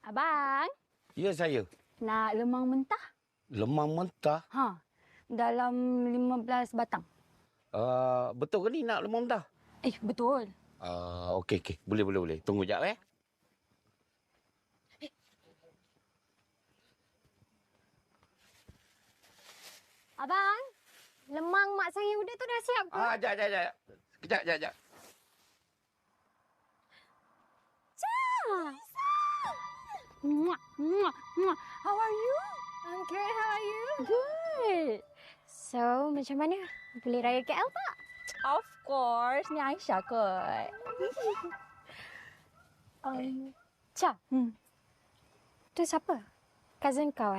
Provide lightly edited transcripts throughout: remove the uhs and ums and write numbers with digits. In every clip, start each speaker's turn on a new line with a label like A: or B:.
A: Abang,
B: Ya, saya.
A: nak lemang mentah?
B: Lemang mentah.
A: Dalam 15 batang.
B: Betul ke ni nak lemang mentah?
A: Betul.
B: Okey. Boleh. Tunggu jap,
A: Abang, lemang mak saya udah tu dah siap ke?
B: Jap. Kejap.
A: How are you? I'm good. How are you? Good. So, macam mana? Boleh raya KL tak?
C: Of course, ni Aisyah kot.
A: Cha. Tu siapa? Cousin kau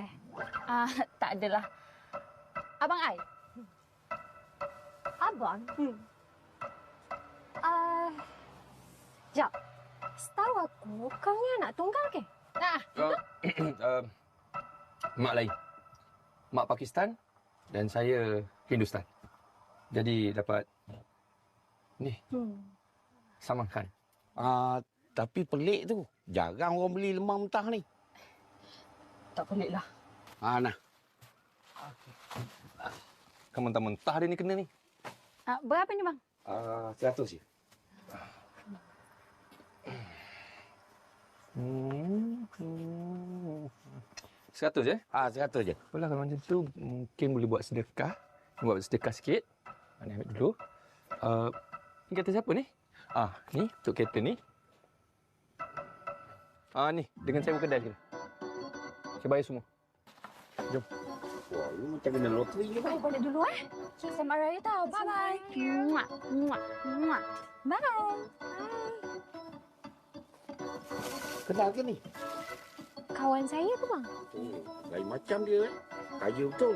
C: Tak adalah. Abang Ai.
A: Abang? Jap. Setahu aku, kau ni anak tunggal ke?
D: Mak lain. Mak Pakistan dan saya Hindustan. Jadi dapat ni. Samakan.
B: Tapi pelik tu. Jarang orang beli lemang mentah ni.
C: Tak pelik lah.
B: Nah.
D: Kan mentah-mentah dia ni kena ni.
A: Berapa ni bang?
D: 100 je. Seratus je?
B: 100 je.
D: Apalah kalau macam tu, mungkin boleh buat sedekah. Buat sedekah sikit. Ni ambil dulu. Ni kereta siapa ni? Ni untuk kereta ni. Ni dengan sewa kedai sini. Saya bayar semua. Jom.
B: Wah, lu macam kena loteri je, bang.
A: Balik dulu Selamat Raya tau. Bye-bye. Bye.
B: Kenal ke ni?
A: Kawan saya tu bang.
B: Lain macam dia. Kaya betul.